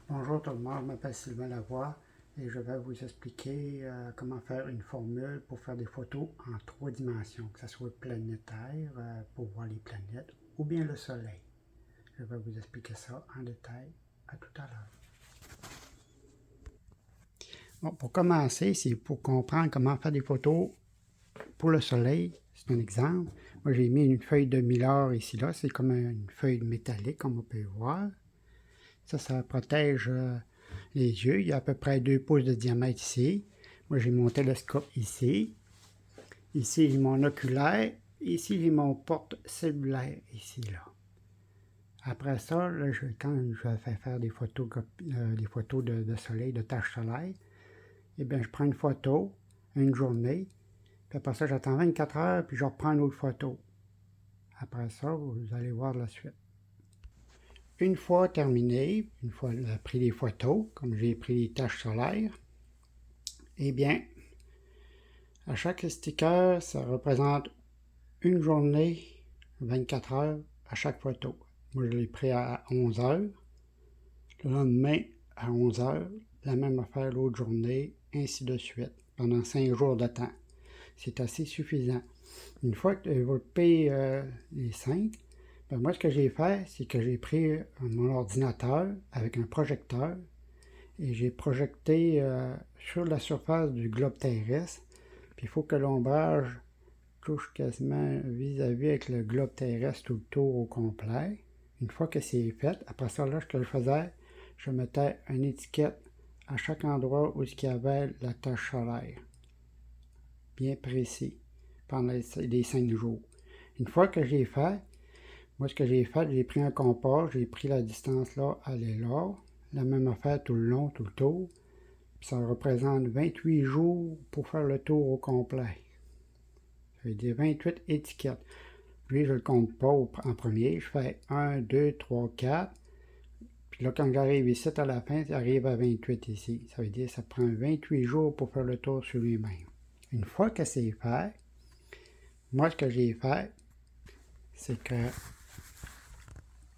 Bonjour tout le monde, je m'appelle Sylvain Lavoie et je vais vous expliquer comment faire une formule pour faire des photos en 3 dimensions, que ce soit planétaire pour voir les planètes ou bien le Soleil. Je vais vous expliquer ça en détail. À tout à l'heure. Bon, pour commencer, c'est pour comprendre comment faire des photos pour le Soleil. C'est un exemple. Moi, j'ai mis une feuille de mylar ici, là. C'est comme une feuille métallique, comme on peut voir. Ça protège les yeux. Il y a à peu près 2 pouces de diamètre ici. Moi, j'ai mon télescope ici. Ici, j'ai mon oculaire. Ici, j'ai mon porte-cellulaire ici, là. Après ça, là, quand je vais faire des photos de soleil, de taches solaires, eh bien, je prends une photo, une journée, puis après ça, j'attends 24 heures, puis je reprends une autre photo. Après ça, vous allez voir la suite. Une fois terminé, une fois pris les photos, comme j'ai pris les taches solaires, eh bien, à chaque sticker, ça représente une journée, 24 heures à chaque photo. Moi, je l'ai pris à 11 heures. Le lendemain, à 11 heures. La même affaire l'autre journée, ainsi de suite, pendant 5 jours de temps. C'est assez suffisant. Une fois que vous payez les 5, ben moi, ce que j'ai fait, c'est que j'ai pris mon ordinateur avec un projecteur et j'ai projeté sur la surface du globe terrestre. Puis il faut que l'ombrage touche quasiment vis-à-vis avec le globe terrestre tout le tour au complet. Une fois que c'est fait, après ça, là, ce que je faisais, je mettais une étiquette à chaque endroit où il y avait la tache solaire. Bien précis, pendant les 5 jours. Une fois que j'ai fait, moi, ce que j'ai fait, j'ai pris un compas, j'ai pris la distance là, elle est là. La même affaire tout le long, tout le tour. Puis ça représente 28 jours pour faire le tour au complet. Ça veut dire 28 étiquettes. Lui, je ne le compte pas en premier. Je fais 1, 2, 3, 4. Puis là, quand j'arrive ici à la fin, ça arrive à 28 ici. Ça veut dire que ça prend 28 jours pour faire le tour sur lui-même. Une fois que c'est fait, moi, ce que j'ai fait, c'est que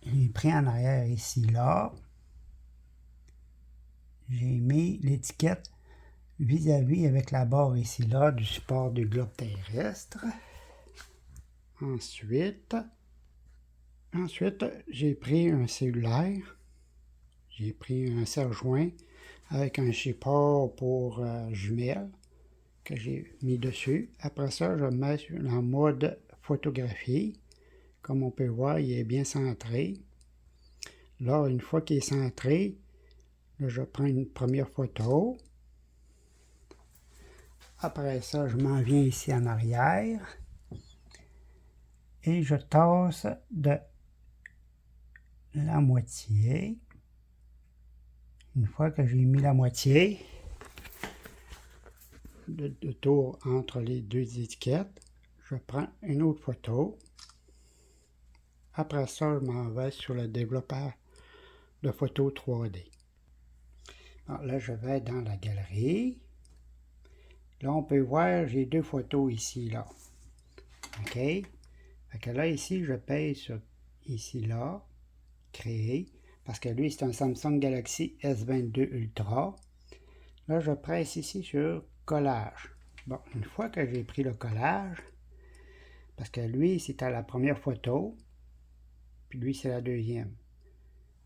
j'ai pris en arrière ici, là. J'ai mis l'étiquette vis-à-vis avec la barre ici, là, du support du globe terrestre. Ensuite, j'ai pris un cellulaire. J'ai pris un serre-joint avec un support pour jumelles que j'ai mis dessus. Après ça, je mets en mode photographie. Comme on peut voir, il est bien centré. Là, une fois qu'il est centré, là, je prends une première photo. Après ça, je m'en viens ici en arrière. Et je tasse de la moitié. Une fois que j'ai mis la moitié de tour entre les deux étiquettes, je prends une autre photo. Après ça, je m'en vais sur le développeur de photos 3D. Alors là, je vais dans la galerie. Là, on peut voir, j'ai 2 photos ici, là. OK? Fait que là, ici, je pèse sur ici, là, créer, parce que lui, c'est un Samsung Galaxy S22 Ultra. Là, je presse ici sur collage. Bon, une fois que j'ai pris le collage, parce que lui, c'était la première photo, puis lui, c'est la deuxième.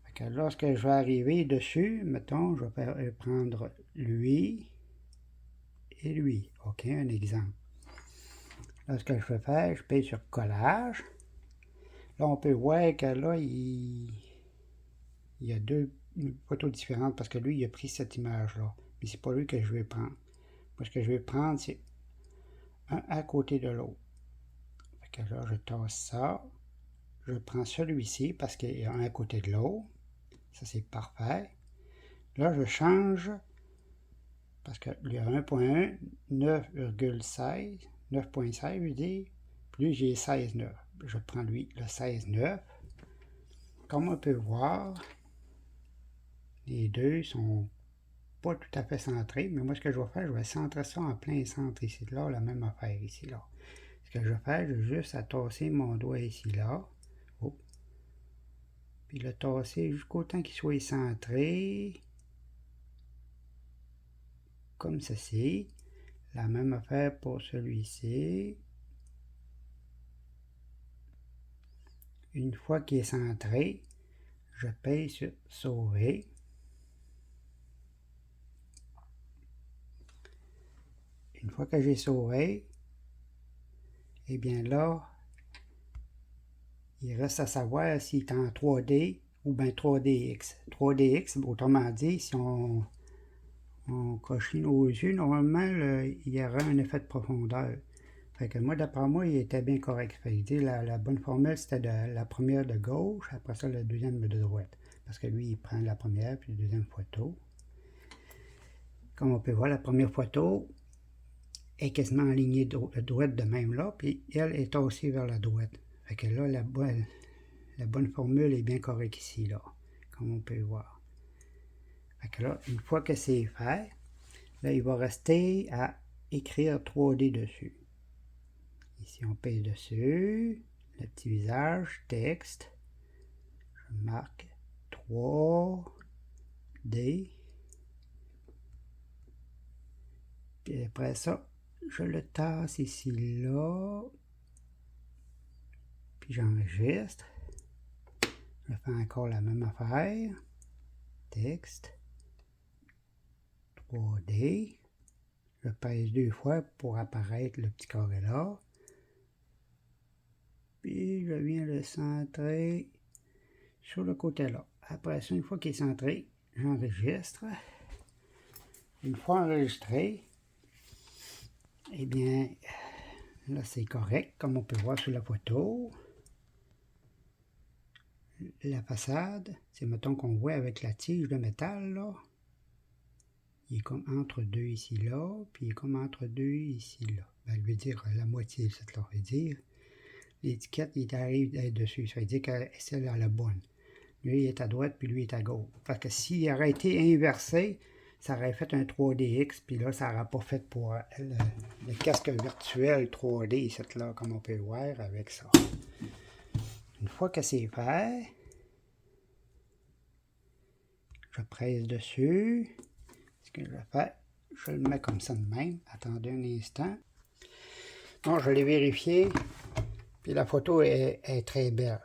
Fait que lorsque je vais arriver dessus, mettons, je vais prendre lui et lui. OK, un exemple. Là, ce que je vais faire, je paye sur collage. Là, on peut voir que là, il y a 2 photos différentes parce que lui, il a pris cette image-là. Mais c'est pas lui que je vais prendre. Moi, ce que je vais prendre, c'est un à côté de l'autre. Fait que là, je tasse ça. Je prends celui-ci parce qu'il y a un à côté de l'autre. Ça, c'est parfait. Là, je change parce qu'il y a 1.1, 9,16, 9.16, je veux dire. Plus j'ai 16,9. Je prends lui le 16,9. Comme on peut voir, les deux sont pas tout à fait centrés, mais moi, ce que je vais faire, je vais centrer ça en plein centre ici, là, la même affaire ici, là. Ce que je vais faire, je vais juste à tasser mon doigt ici, là. Oh. Puis le tasser jusqu'au temps qu'il soit centré. Comme ceci. La même affaire pour celui-ci. Une fois qu'il est centré, je pèse sur sauver. Une fois que j'ai sauvé, et bien là, il reste à savoir s'il est en 3D ou bien 3DX. 3DX, autrement dit, si on coche nos yeux, normalement, il y aura un effet de profondeur. Fait que moi, d'après moi, il était bien correct. Fait que la bonne formule, c'était la première de gauche, après ça, la deuxième de droite. Parce que lui, il prend la première puis la deuxième photo. Comme on peut voir, la première photo est quasiment alignée droite de même là, puis elle est aussi vers la droite. Fait que là, la bonne formule est bien correcte ici, là, comme on peut voir. Fait que là, une fois que c'est fait, là, il va rester à écrire 3D dessus. Ici, on pèse dessus, le petit visage, texte. Je marque 3D. Puis après ça, je le tasse ici, là. Puis j'enregistre. Je fais encore la même affaire. Texte. 3D. Je pèse 2 fois pour apparaître le petit carré là. Puis je viens le centrer sur le côté là. Après ça, une fois qu'il est centré, j'enregistre. Une fois enregistré, eh bien, là c'est correct, comme on peut voir sur la photo. La façade, c'est mettons qu'on voit avec la tige de métal là. Il est comme entre deux ici là, puis il est comme entre deux ici là. Ben, je veux dire la moitié, ça veut dire. L'étiquette, il arrive d'être dessus. Ça veut dire que c'est la bonne. Lui, il est à droite, puis lui, il est à gauche. Parce que s'il aurait été inversé, ça aurait fait un 3DX, puis là, ça n'aurait pas fait pour le casque virtuel 3D, cette là, comme on peut voir avec ça. Une fois que c'est fait, je presse dessus. Ce que je fais, je le mets comme ça de même. Attendez un instant. Bon, je l'ai vérifié, puis la photo est très belle.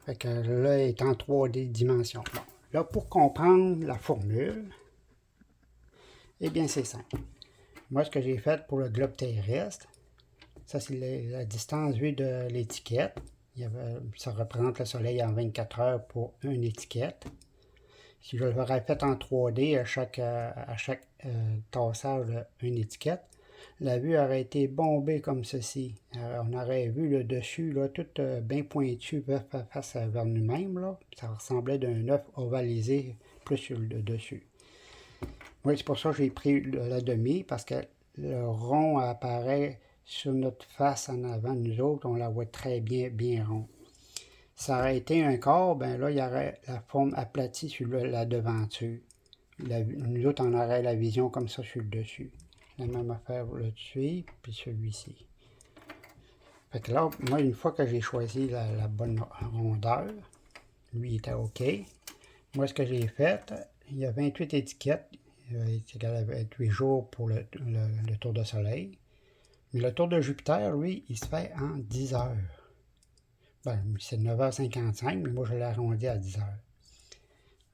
Fait que là, elle est en 3D dimension. Bon, là, pour comprendre la formule, eh bien, c'est simple. Moi, ce que j'ai fait pour le globe terrestre, ça, c'est la distance vue de l'étiquette. Ça représente le soleil en 24 heures pour une étiquette. Si je l'aurais fait en 3D à chaque tassage d'une étiquette, la vue aurait été bombée comme ceci. On aurait vu le dessus, là, tout bien pointu face vers nous-mêmes. Là. Ça ressemblait d'un œuf ovalisé plus sur le dessus. Oui, c'est pour ça que j'ai pris la demi, parce que le rond apparaît sur notre face en avant. Nous autres, on la voit très bien, bien rond. Ça aurait été un corps, ben là, il y aurait la forme aplatie sur la devanture. Nous autres, on aurait la vision comme ça sur le dessus. La même affaire pour le dessus, puis celui-ci. Fait que là, moi, une fois que j'ai choisi la bonne rondeur, lui était OK. Moi, ce que j'ai fait, il y a 28 étiquettes. C'est égal à 28 jours pour le tour de soleil. Mais le tour de Jupiter, lui, il se fait en 10 heures. Ben, c'est 9h55, mais moi, je l'ai arrondi à 10 heures.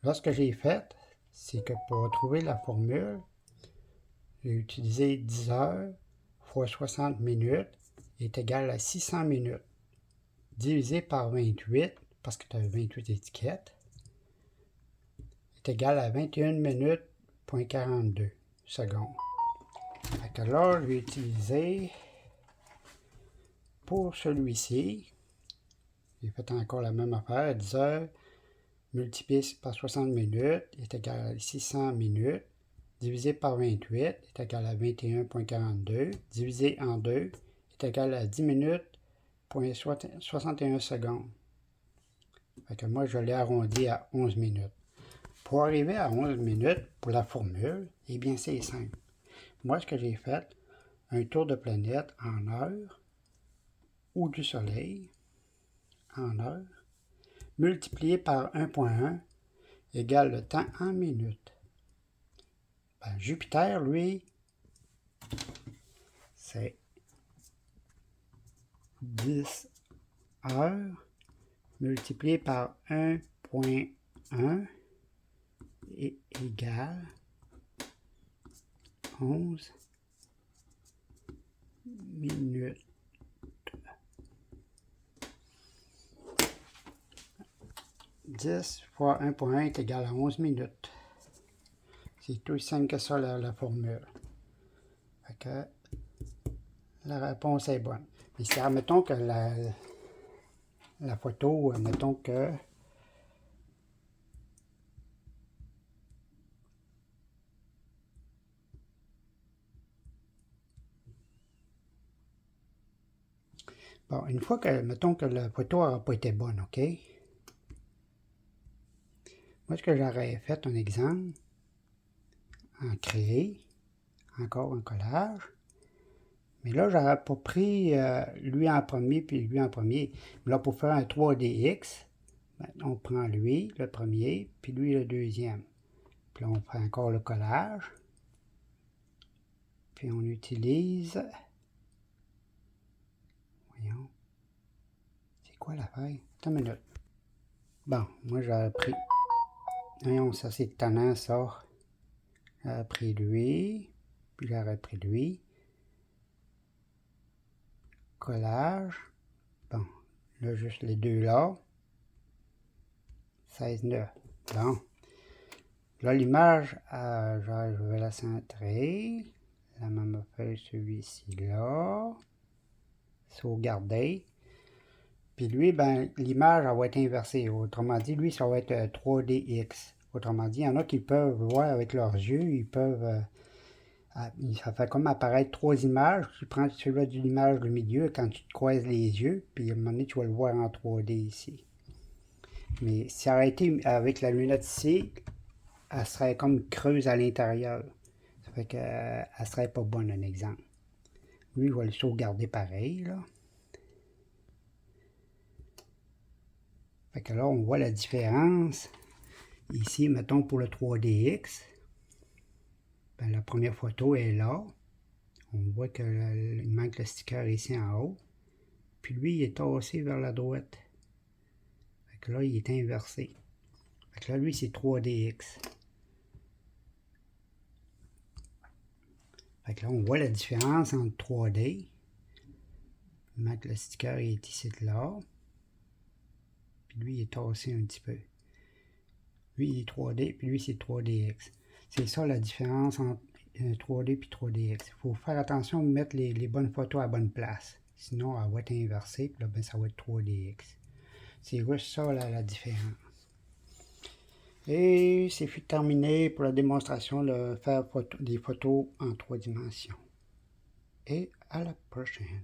Là, ce que j'ai fait, c'est que pour trouver la formule, j'ai utilisé 10 heures fois 60 minutes est égal à 600 minutes. Divisé par 28, parce que tu as 28 étiquettes, est égal à 21 minutes, 42 secondes. Fait que là, je vais utiliser pour celui-ci, j'ai fait encore la même affaire, 10 heures multiplié par 60 minutes est égal à 600 minutes, divisé par 28 est égal à 21,42, divisé en 2 est égal à 10 minutes, 61 secondes. Fait que moi, je l'ai arrondi à 11 minutes. Pour arriver à 11 minutes pour la formule, eh bien, c'est simple. Moi, ce que j'ai fait, un tour de planète en heure ou du soleil en heure. multiplié par 1.1 égale le temps en minutes. Ben, Jupiter, lui, c'est 10 heures multiplié par 1.1 est égal 11 minutes. « 10 fois 1.1 est égal à 11 minutes. » C'est tout simple que ça, la formule. Fait que la réponse est bonne. Mais si, admettons que la photo, admettons que bon, une fois que, mettons que la photo n'aura pas été bonne, OK? Moi, ce que j'aurais fait, un exemple, en créer, encore un collage. Mais là, j'aurais pas pris lui en premier, puis lui en premier. Mais là, pour faire un 3DX, ben, on prend lui, le premier, puis lui, le deuxième. Puis là, on prend encore le collage. Puis on utilise... Voyons. C'est quoi l'affaire? Attends une minute. Bon, moi, j'aurais pris... Voyons, ça, c'est étonnant, ça. J'aurais pris lui, puis j'aurais pris lui. Collage. Bon, là, juste les deux là. 16,9. Bon. Là, l'image, je vais la centrer. La même affaire, celui-ci là. Sauvegarder. Puis lui, ben, l'image, elle va être inversée. Autrement dit, lui, ça va être 3DX. Autrement dit, il y en a qui peuvent voir avec leurs yeux, ils peuvent... ça fait comme apparaître trois images. Tu prends celui-là de l'image du milieu quand tu te croises les yeux, puis à un moment donné, tu vas le voir en 3D ici. Mais si ça aurait été avec la lunette ici, elle serait comme creuse à l'intérieur. Ça fait qu'elle ne serait pas bonne, un exemple. Lui, je vais le sauvegarder pareil, là. Fait que là, on voit la différence. Ici, mettons pour le 3DX, ben, la première photo est là. On voit qu'il manque le sticker ici en haut. Puis lui, il est tassé vers la droite. Fait que là, il est inversé. Fait que là, lui, c'est 3DX. Fait que là, on voit la différence entre 3D. Il manque le sticker, il est ici là. Puis lui, il est tassé un petit peu. Lui, il est 3D, puis lui, c'est 3DX. C'est ça la différence entre 3D et 3DX. Il faut faire attention de mettre les bonnes photos à la bonne place. Sinon, elle va être inversée, puis là, ben, ça va être 3DX. C'est juste ça la différence. Et c'est terminé pour la démonstration de faire des photos en 3 dimensions. Et à la prochaine.